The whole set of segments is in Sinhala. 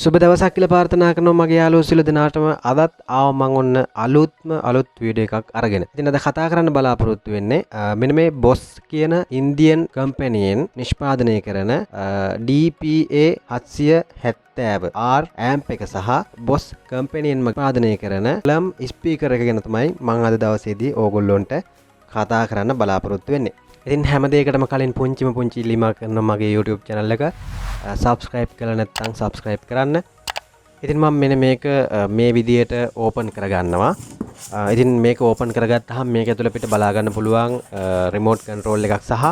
සුබ දවසක් කියලා ප්‍රාර්ථනා කරනවා මගේ යාළුවෝ සියලු දෙනාටම. අදත් ආව මම ඔන්න අලුත් වීඩියෝ එකක් අරගෙන. ඉතින් අද කතා කරන්න බලාපොරොත්තු වෙන්නේ මෙන්න මේ බොස් කියන ඉන්දියන් කම්පැනියෙන් නිෂ්පාදනය කරන DPA 770 R amp එක සහ බොස් කම්පැනියෙන්ම නිෂ්පාදනය කරන ළම් ස්පීකර් එක ගැන තමයි මම අද දවසේදී ඕගොල්ලොන්ට කතා කරන්න බලාපොරොත්තු වෙන්නේ. ඉතින් හැම දෙයකටම කලින් පුංචි ඉල්ලීමක් කරනවා මගේ YouTube channel එක subscribe කරලා නැත්නම් subscribe කරන්න. ඉතින් මම මෙන්න මේක මේ විදියට open කරගන්නවා. ඉතින් මේක open කරගත්තාම මේක ඇතුළේ අපිට බලා ගන්න පුළුවන් remote control එකක් සහ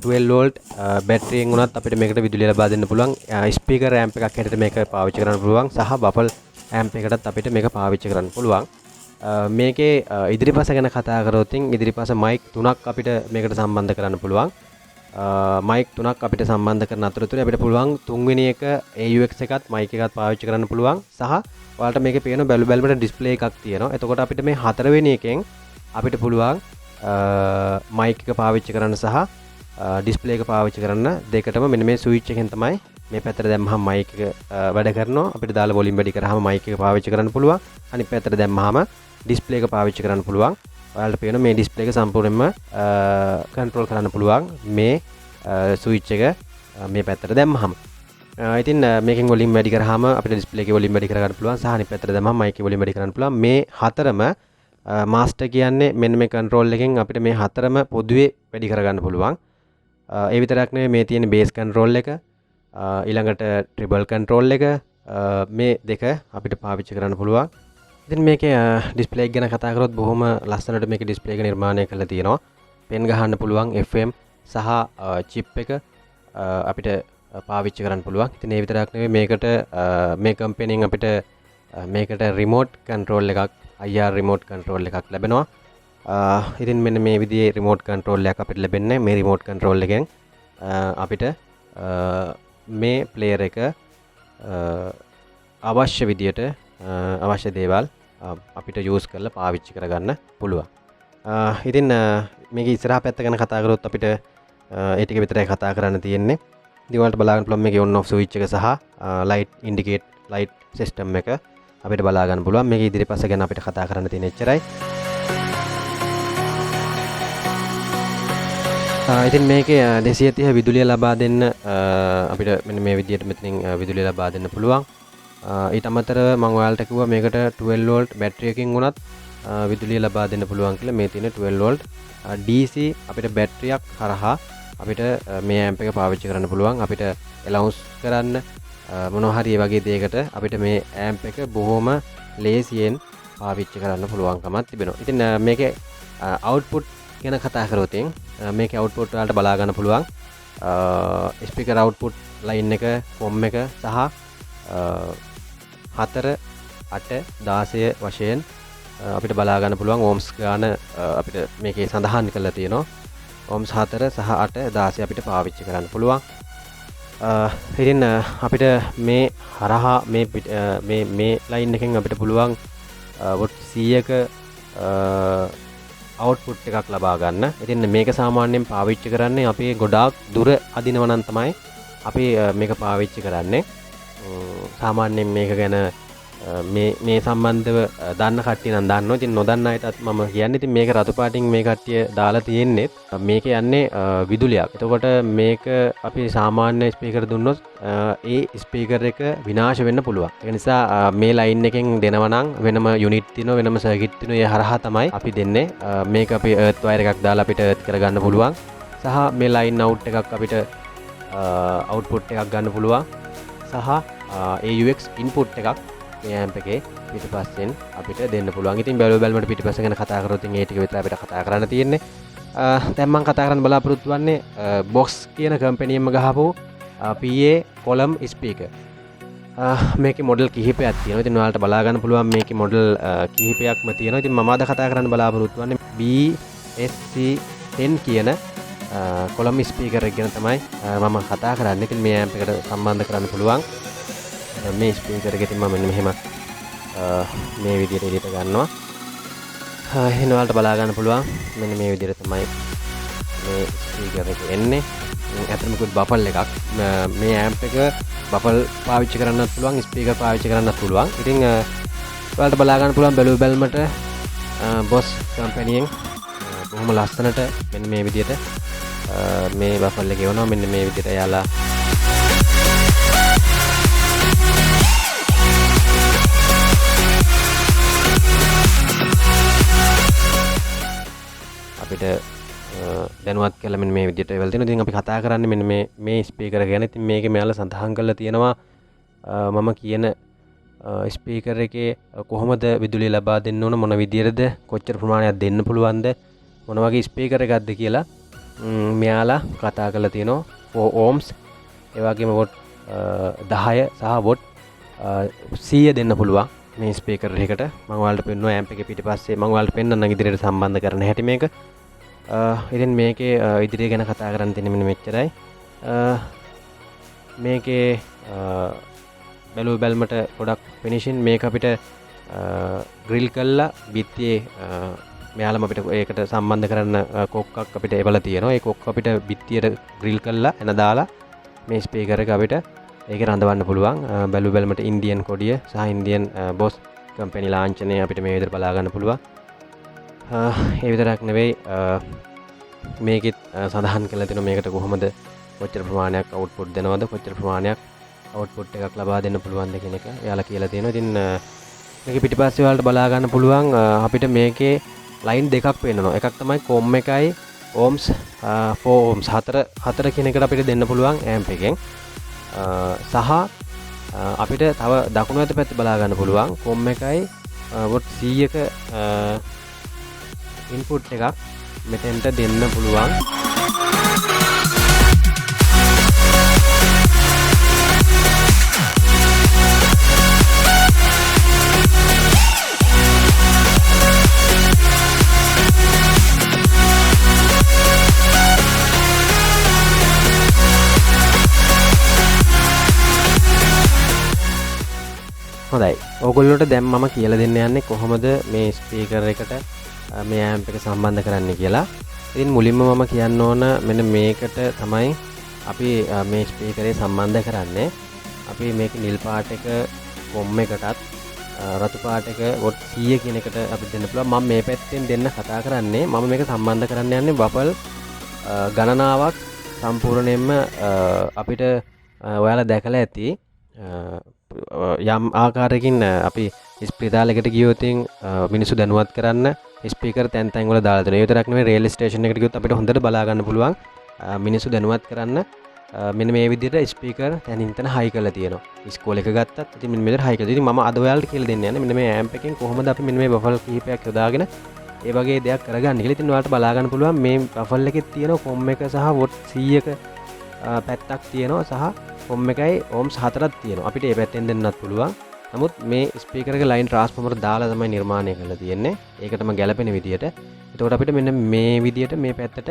12 volt battery එකෙන් උනත් අපිට මේකට විදුලිය ලබා දෙන්න පුළුවන්. speaker amp එකක් හැටියට මේක පාවිච්චි කරන්න පුළුවන් සහ buffle amp එකකටත් අපිට මේක පාවිච්චි කරන්න පුළුවන්. මේකේ ඉදිරිපස ගැන කතා කරොත් ඉදිරිපස mic 3ක් අපිට මේකට සම්බන්ධ කරන්න පුළුවන්. mic 3ක් අපිට සම්බන්ධ කරන අතරතුරේ අපිට පුළුවන් තුන්වෙනි එක AUX එකත් mic එකත් පාවිච්චි කරන්න පුළුවන් සහ ඔයාලට මේකේ පේන බැලුමට display එකක් තියෙනවා. එතකොට අපිට මේ හතරවෙනි එකෙන් අපිට පුළුවන් mic එක පාවිච්චි කරන්න සහ display එක පාවිච්චි කරන්න දෙකටම මෙන්න මේ switch එකෙන් තමයි මේ පැත්තට දැම්මහම mic එක වැඩ කරනවා. අපිට දාලා volume වැඩි කරාම mic එක පාවිච්චි කරන්න පුළුවන්. අනිත් පැත්තට දැම්මහම display එක පාවිච්චි කරන්න පුළුවන්. ඔයාලට පේන මේ display එක සම්පූර්ණයෙන්ම control කරන්න පුළුවන් මේ switch එක මේ පැත්තට දැම්මහම. ඉතින් මේකෙන් volume වැඩි කරාම අපිට display එකේ volume වැඩි කරගන්න පුළුවන් සහ අනිත් පැත්තට දැම්මහම mic එකේ volume වැඩි කරන්න පුළුවන්. මේ හතරම master කියන්නේ මෙන්න මේ control එකෙන් අපිට මේ හතරම පොදුවේ වැඩි කරගන්න පුළුවන්. ඒ විතරක් නෙවෙයි මේ තියෙන bass control එක ඊළඟට treble control එක මේ දෙක අපිට පාවිච්චි කරන්න පුළුවන්. ඉතින් මේකේ display එක ගැන කතා කරොත් බොහොම ලස්සනට මේකේ display එක නිර්මාණය කරලා තියෙනවා. pen ගහන්න පුළුවන් FM සහ chip එක අපිට පාවිච්චි කරන්න පුළුවන්. ඉතින් ඒ විතරක් නෙවෙයි මේකට මේ කම්පැනිෙන් අපිට මේකට remote control එකක් IR remote control එකක් ලැබෙනවා. ඉතින් මෙන්න මේ විදිහේ remote control එකක් අපිට ලැබෙන්නේ. මේ remote control එකෙන් අපිට මේ player එක අවශ්‍ය විදියට අවශ්‍ය දේවල් අපිට use කරලා පාවිච්චි කරගන්න පුළුවන්. ඉතින් මේක ඉස්සරහා පැත්ත ගැන කතා කරොත් අපිට ඒ ටික විතරයි කතා කරන්න තියෙන්නේ. ඉතින් ඔයාලට බලා ගන්න පුළුවන් මේකේ on off switch එක සහ light indicate light system එක අපිට බලා ගන්න පුළුවන්. මේකේ ඉදිරිපස ගැන අපිට කතා කරන්න තියෙන එච්චරයි. ඉතින් මේකේ 230 විදුලිය ලබා දෙන්න අපිට මෙන්න මේ විදියට මෙතනින් විදුලිය ලබා දෙන්න පුළුවන්. ඊට අමතරව මම ඔයාලට කිව්වා මේකට 12 volt බැටරි එකකින් උනත් විදුලිය ලබා දෙන්න පුළුවන් කියලා. මේ තියෙන 12 volt DC අපිට බැටරියක් හරහා අපිට මේ amp එක පාවිච්චි කරන්න පුළුවන්. අපිට allowance කරන්න මොනවා හරි වගේ දෙයකට අපිට මේ amp එක බොහොම ලේසියෙන් පාවිච්චි කරන්න පුළුවන්කමක් තිබෙනවා. ඉතින් මේකේ output ගැන කතා කරොත් මේකේ output වලට බලා ගන්න පුළුවන්. speaker output line එක com එක සහ 4 8 16 වශයෙන් අපිට බලා ගන්න පුළුවන් ohms ගාන අපිට මේකේ සඳහන් කරලා තියෙනවා. ohms 4 සහ 8 16 අපිට පාවිච්චි කරන්න පුළුවන්. ඉතින් අපිට මේ හරහා මේ line එකෙන් අපිට පුළුවන් watt 100ක output එකක් ලබා ගන්න. ඉතින් මේක සාමාන්‍යයෙන් පාවිච්චි කරන්නේ අපි ගොඩාක් දුර අදිනවා නම් තමයි අපි මේක පාවිච්චි කරන්නේ. සාමාන්‍යයෙන් මේක ගැන මේ සම්බන්ධව දන්න කට්ටිය නම් දන්නවා. ඉතින් නොදන්න අයටත් මම කියන්නේ ඉතින් මේක රතු පාටින් මේ කට්ටිය දාලා තියෙන්නේ මේක යන්නේ විදුලියක්. එතකොට මේක අපි සාමාන්‍ය ස්පීකර් දුන්නොත් ඒ ස්පීකර් එක විනාශ වෙන්න පුළුවන්. ඒ නිසා මේ ලයින් එකෙන් දෙනවා නම් වෙනම යුනිට් තියෙනවා වෙනම සර්කිට් තියෙනවා. ඒ හරහා තමයි අපි දෙන්නේ. මේක අපි earth wire එකක් දාලා අපිට earth කරගන්න පුළුවන්. සහ මේ line out එකක් අපිට output එකක් ගන්න පුළුවන්. සහ AUX input එකක් මේ amp එකේ පිටපස්සෙන් අපිට දෙන්න පුළුවන්. ඉතින් බැලුවමට පිටපස්ස ගැන කතා කරොත් ඒ ටික විතර අපිට කතා කරන්න තියෙන්නේ. දැන් මම කතා කරන්න බලාපොරොත්තු වෙන්නේ box කියන කම්පැනියෙන්ම ගහපු PA column speaker. මේකේ මොඩල් කිහිපයක් තියෙනවා. ඉතින් ඔයාලට බලා ගන්න පුළුවන් මේකේ මොඩල් කිහිපයක්ම තියෙනවා. ඉතින් මම අද කතා කරන්න බලාපොරොත්තු වෙන්නේ BSC10 කියන column speaker එක ගැන තමයි මම කතා කරන්නේ. ඉතින් මේ amp එකට සම්බන්ධ කරන්න පුළුවන් මේ ස්පීකර් එක. ඉතින් මම මෙන්න මෙහෙම මේ විදිහට එලියට ගන්නවා. එහෙනම් ඔයාලට බලා ගන්න පුළුවන් මෙන්න මේ විදිහට තමයි මේ ස්පීකර් එක එන්නේ. ඇත්තටම කුත් බෆල් එකක්. මේ amp එක බෆල් පාවිච්චි කරන්නත් පුළුවන්, ස්පීකර් පාවිච්චි කරන්නත් පුළුවන්. ඉතින් ඔයාලට බලා ගන්න පුළුවන් බැලුවල්මට බොස් කම්පැනියෙන් බොහොම ලස්සනට මෙන්න මේ විදිහට මේ බෆල් එක ගෙවනවා. මෙන්න මේ විදිහට එයාලා අපිට දැනුවත් කළා මෙන්න මේ විදිහට එවල තියෙනවා. ඉතින් අපි කතා කරන්නේ මෙන්න මේ ස්පීකර් ගැන. ඉතින් මේකේ මෙයාලා සඳහන් කරලා තියෙනවා මම කියන ස්පීකර් එකේ කොහොමද විදුලිය ලබා දෙන්න ඕන, මොන විදියටද, කොච්චර ප්‍රමාණයක් දෙන්න පුළුවන්ද, මොන වගේ ස්පීකර් එකක්ද කියලා මෙයාලා කතා කරලා තියෙනවා. 4 ohms ඒ වගේම වොට් 10 සහ වොට් 100 දෙන්න පුළුවන් මේ ස්පීකර් එකකට. මම ඔයාලට පෙන්වනවා ඇම්ප් එකේ පිටිපස්සේ මම ඔයාලට පෙන්වන්නම් ඉදිරියට සම්බන්ධ කරන්න හැටි මේක. ඉතින් මේකේ ඉදිරිය ගැන කතා කරන්න තියෙන මෙන්න මෙච්චරයි. මේකේ බැලුවල්මට ගොඩක් ෆිනිෂින් මේක අපිට ග්‍රිල් කළා බිත්තියේ මෙයාලම අපිට ඒකට සම්බන්ධ කරන්න කොක්කක් අපිට එවලා තියෙනවා. ඒ කොක්ක අපිට බිත්තියට ග්‍රිල් කළා එන දාලා මේ ස්පීකර් එක අපිට ඒක රඳවන්න පුළුවන්. බැලුවල්මට ඉන්දියන් කොඩිය සහ ඉන්දියන් බොස් කම්පැනි ලාංඡනය අපිට මේ විදිහට බලා ගන්න පුළුවන්. ඒ විතරක් නෙවෙයි මේකෙත් සඳහන් කරලා තියෙනවා මේකට කොහොමද කොච්චර ප්‍රමාණයක් අවුට්පුට් දෙනවද, කොච්චර ප්‍රමාණයක් අවුට්පුට් එකක් ලබා දෙන්න පුළුවන්ද කියන එක එයාලා කියලා තියෙනවා. ඉතින් මේකේ පිටිපස්සේ ඔයාලට බලා ගන්න පුළුවන් අපිට මේකේ ලයින් දෙකක් පෙන්නනවා. එකක් තමයි කොම් එකයි ohms 4 ohms 4 කියන එකට අපිට දෙන්න පුළුවන් ඇම්ප් එකෙන්. සහ අපිට තව දකුණු අත පැත්තේ බලා ගන්න පුළුවන් කොම් එකයි වොට් 100ක ඉන්පුට් එකක් මෙතෙන්ට දෙන්න පුළුවන්. හොඳයි. ඕගොල්ලෝට දැන් මම කියලා දෙන්න යන්නේ කොහොමද මේ ස්පීකර් එකට මේ ඇම්ප් එක සම්බන්ධ කරන්න කියලා. ඉතින් මුලින්ම මම කියන්න ඕන මෙන්න මේකට තමයි අපි මේ ස්පීකරේ සම්බන්ධ කරන්නේ. අපි මේක නිල් පාට එක කොම් එකටත් රතු පාට එක වොට් 100 කියන එකට අපි දෙන්න පුළුවන්. මම මේ පැත්තෙන් දෙන්න කතා කරන්නේ. මම මේක සම්බන්ධ කරන්න යන්නේ බෆල් ගණනාවක් සම්පූර්ණයෙන්ම අපිට ඔයාලා දැකලා ඇති යම් ආකාරයකින් අපි ස්පිරිතාලයකට ගියොත් මිනිස්සු දැනුවත් කරන්න ස්පීකර් තැන් තැන් වල දාලා දෙනවා. ඒ විතරක් නෙවෙයි රේල් ස්ටේෂන් එකට ගියොත් අපිට හොඳට බලා ගන්න පුළුවන් මිනිස්සු දැනුවත් කරන්න මෙන්න මේ විදිහට ස්පීකර් තැනින් තැන හයි කරලා තියෙනවා. ඉස්කෝලේ එක ගත්තත් ඉතින් මෙන්න මෙතන හයි කරලා. ඉතින් මම අද ඔයාලට කියලා දෙන්න යන්නේ මෙන්න මේ ඇම්ප් එකෙන් කොහොමද අපි මෙන්න මේ බෆල් කිහිපයක් යොදාගෙන ඒ වගේ දෙයක් කරගන්න කියලා. ඉතින් ඔයාලට බලා ගන්න පුළුවන් මේ බෆල් එකේ තියෙන කොම් එක සහ වොට් 100ක පැත්තක් තියෙනවා සහ කොම් එකයි ohms 4ක් තියෙනවා. අපිට මේ පැත්තෙන් දෙන්නත් පුළුවන්. නමුත් මේ ස්පීකර් එක ලයින් ට්‍රාන්ස්ෆෝමර් දාලා තමයි නිර්මාණය කරලා තියෙන්නේ. ඒකටම ගැලපෙන විදියට. එතකොට අපිට මෙන්න මේ විදියට මේ පැත්තට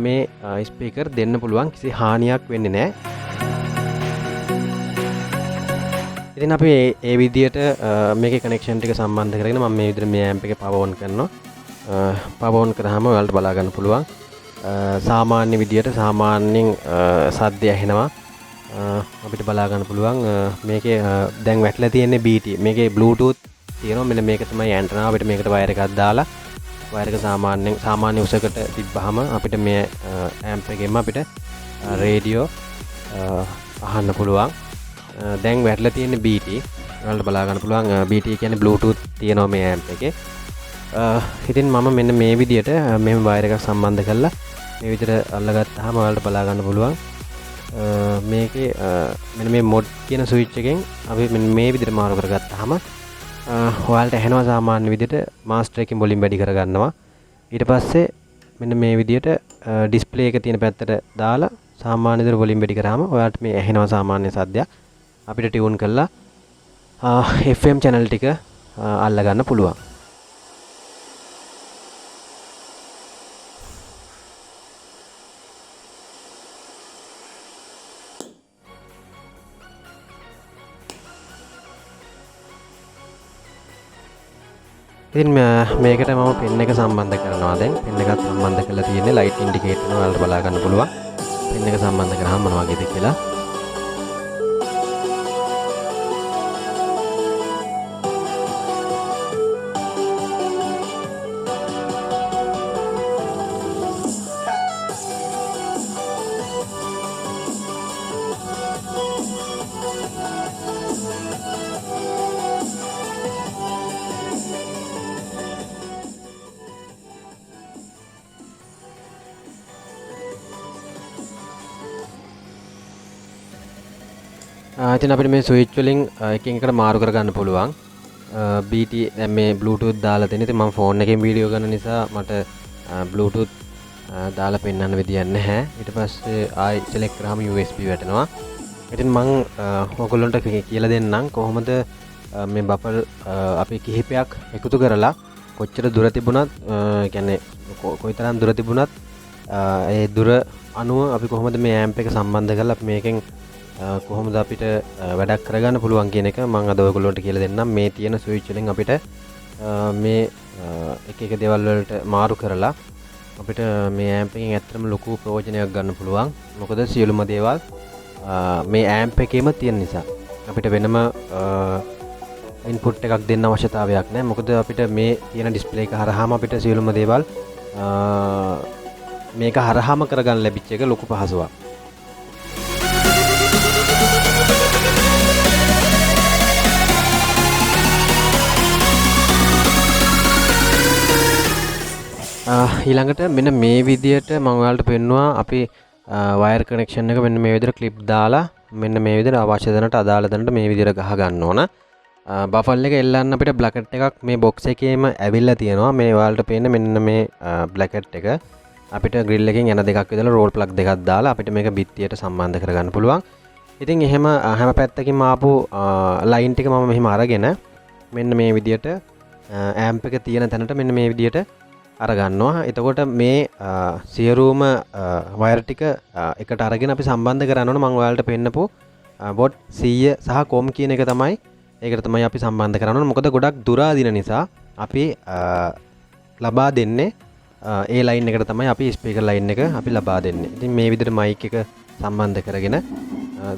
මේ ස්පීකර් දෙන්න පුළුවන්. කිසි හානියක් වෙන්නේ නැහැ. ඉතින් අපි ඒ විදියට මේකේ කනෙක්ෂන් ටික සම්බන්ධ කරගෙන මම මේ විදිහට මේ ඇම්ප් එකේ පවර් ඔන් කරනවා. පවර් ඔන් කරාම ඔයාලට බලා ගන්න පුළුවන්. සාමාන්‍ය විදියට සාමාන්‍යයෙන් සද්දය ඇහෙනවා. අපිට බලා ගන්න පුළුවන් මේකේ දැන් වැටලා තියෙන්නේ BT. මේකේ Bluetooth තියෙනවා. මෙන්න මේක තමයි ඇන්ටනා. අපිට මේකට වයර් එකක් දාලා වයර් එක සාමාන්‍ය උසකට තිබ්බහම අපිට මේ ඇම්ප් එකෙන්ම අපිට රේඩියෝ අහන්න පුළුවන්. දැන් වැටලා තියෙන්නේ BT. ඔයාලට බලා ගන්න පුළුවන් BT කියන්නේ Bluetooth තියෙනවා මේ ඇම්ප් එකේ. ඉතින් මම මෙන්න මේ විදියට මේ වයර් එකක් සම්බන්ධ කරලා මේ විදියට අල්ලගත්තාම ඔයාලට බලා ගන්න පුළුවන් මේකේ මෙන්න මේ මොඩ් කියන ස්විච් එකෙන් අපි මෙන්න මේ විදිහට මාරු කරගත්තාම ඔයාලට ඇහෙනවා සාමාන්‍ය විදිහට මාස්ටර් එකකින් වොලියම් වැඩි කරගන්නවා. ඊට පස්සේ මෙන්න මේ විදිහට ඩිස්ප්ලේ එක තියෙන පැත්තට දාලා සාමාන්‍ය විදිහට වොලියම් වැඩි කරාම ඔයාලට මේ ඇහෙනවා සාමාන්‍ය සද්දයක්. අපිට ටියුන් කරලා FM channel ටික අල්ල ගන්න පුළුවන්. ඉතින් මේකට මම පෙන් එක සම්බන්ධ කරනවා. දැන් පෙන් එකත් සම්බන්ධ කරලා තියෙන්නේ ලයිට් ඉන්ඩිකේටර් එක ඔයාලට බලා ගන්න පුළුවන්. පෙන් එක සම්බන්ධ කරාම මොන වගේද කියලා. ඉතින් අපිට මේ ස්විච් වලින් එකින් එකට මාරු කරගන්න පුළුවන්. BT දැන් මේ Bluetooth දාලා තියෙන. ඉතින් මම ෆෝන් එකෙන් වීඩියෝ කරන නිසා මට Bluetooth දාලා පෙන්වන්න විදියක් නැහැ. ඊට පස්සේ ආයි select කරාම USB වැටෙනවා. ඉතින් මම ඔයගොල්ලන්ට කියලා දෙන්නම් කොහොමද මේ බෆර් අපි කිහිපයක් එකතු කරලා කොච්චර දුර තිබුණත් කියන්නේ කොයිතරම් දුර තිබුණත් ඒ දුර අනුව අපි කොහොමද මේ ඇම්ප් එක සම්බන්ධ කරලා අපි මේකෙන් කොහොමද අපිට වැඩක් කරගන්න පුළුවන් කියන එක මම අද ඔයගොල්ලන්ට කියලා දෙන්නම්. මේ තියෙන ස්විච් වලින් අපිට මේ එක එක දේවල් වලට මාරු කරලා අපිට මේ ඇම්ප් එකෙන් ඇත්තටම ලොකු ප්‍රයෝජනයක් ගන්න පුළුවන්. මොකද සියලුම දේවල් මේ ඇම්ප් එකේම තියෙන නිසා අපිට වෙනම ඉන්පුට් එකක් දෙන්න අවශ්‍යතාවයක් නැහැ. මොකද අපිට මේ තියෙන ඩිස්ප්ලේ එක හරහාම අපිට සියලුම දේවල් මේක හරහාම කරගන්න ලැබිච්ච එක ලොකු පහසුවක්. ඊළඟට මෙන්න මේ විදියට මම ඔයාලට පෙන්නුවා අපි වයර් කනෙක්ෂන් එක මෙන්න මේ විදියට ක්ලිප් දාලා මෙන්න මේ විදියට අවශ්‍ය දැනට අදාළ දැනට මේ විදියට ගහ ගන්න ඕන. බෆල් එක එල්ලන්න අපිට බ්ලැකට් එකක් මේ බොක්ස් එකේම ඇවිල්ලා තියෙනවා. මේ ඔයාලට පේන්න මෙන්න මේ බ්ලැකට් එක අපිට ග්‍රිල් එකෙන් යන දෙකක් විතර රෝල් ප්ලග් දෙකක් දාලා අපිට මේක බිත්තියට සම්බන්ධ කරගන්න පුළුවන්. ඉතින් එහෙම හැම පැත්තකින්ම ආපු ලයින් ටික මම මෙහෙම අරගෙන මෙන්න මේ විදියට ඇම්ප් එක තියෙන තැනට මෙන්න මේ විදියට අරගන්නවා. එතකොට මේ සියලුම වයර් ටික එකට අරගෙන අපි සම්බන්ධ කරන්න ඕන. මම ඔයාලට පෙන්නපු බොට් 100 සහ කොම් කියන එක තමයි ඒකට තමයි අපි සම්බන්ධ කරන්න ඕන. මොකද ගොඩක් දුර අදින නිසා අපි ලබා දෙන්නේ ඒ ලයින් එකට තමයි අපි ස්පීකර් ලයින් එක අපි ලබා දෙන්නේ. ඉතින් මේ විදිහට මයික් එක සම්බන්ධ කරගෙන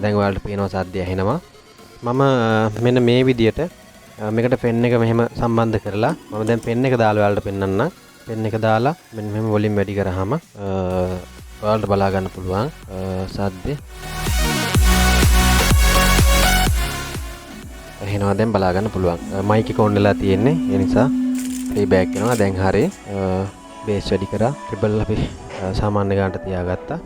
දැන් ඔයාලට පේනවා සද්දය ඇහෙනවා. මම මෙන්න මේ විදිහට මේකට පෙන් එක මෙහෙම සම්බන්ධ කරලා මම දැන් පෙන් එක දාලා ඔයාලට පෙන්නන්නම්. පෙන් එක දාලා මෙන්න මෙහෙම වොලියම් වැඩි කරාම ඔයාලට බලා ගන්න පුළුවන් සද්දේ එහෙනවා. දැන් බලා ගන්න පුළුවන් මයික් එක ඔන් වෙලා තියෙන්නේ. ඒ නිසා ප්ලේබෑක් වෙනවා. දැන් හරිය බේස් වැඩි කරා ට්‍රිබල් අපි සාමාන්‍ය ගානට තියාගත්තා.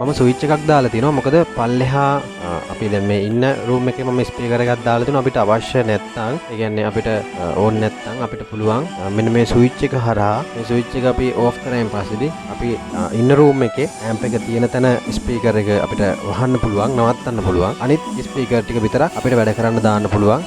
මම ස්විච් එකක් දාලා තිනවා. මොකද පල්ලෙහා අපි දැන් මේ ඉන්න රූම් එකේ මම ස්පීකර් එකක් දාලා තිනවා. අපිට අවශ්‍ය නැත්නම් ඒ කියන්නේ අපිට ඕන් නැත්නම් අපිට පුළුවන් මෙන්න මේ ස්විච් එක හරහා මේ ස්විච් එක අපි ඕෆ් කරායින් පස්සේදී අපි ඉන්න රූම් එකේ ඇම්ප් එක තියෙන තැන ස්පීකර් එක අපිට වහන්න පුළුවන්, නවත්තන්න පුළුවන්. අනිත් ස්පීකර් ටික විතර අපිට වැඩ කරන්න දාන්න පුළුවන්.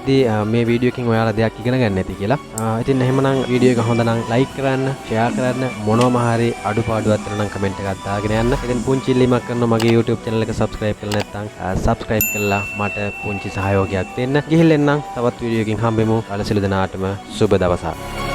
ඉතින් මේ වීඩියෝ එකෙන් ඔයාලා දෙයක් ඉගෙන ගන්න ඇති කියලා. ඉතින් එහෙමනම් වීඩියෝ එක හොඳ නම් ලයික් කරන්න, ෂෙයාර් කරන්න, මොනවම හරි අඩුපාඩුවක් තියෙනවා නම් කමෙන්ට් එකක් දාගෙන යන්න. ඉතින් පුංචි ඉල්ලීමක් කරනවා මගේ YouTube channel එක subscribe කරලා නැත්නම් subscribe කරලා මට පුංචි සහයෝගයක් දෙන්න. ගිහින් එන්නම් තවත් වීඩියෝ එකකින් හම්බෙමු. ඔයාලා සියලු දෙනාටම සුබ දවසක්.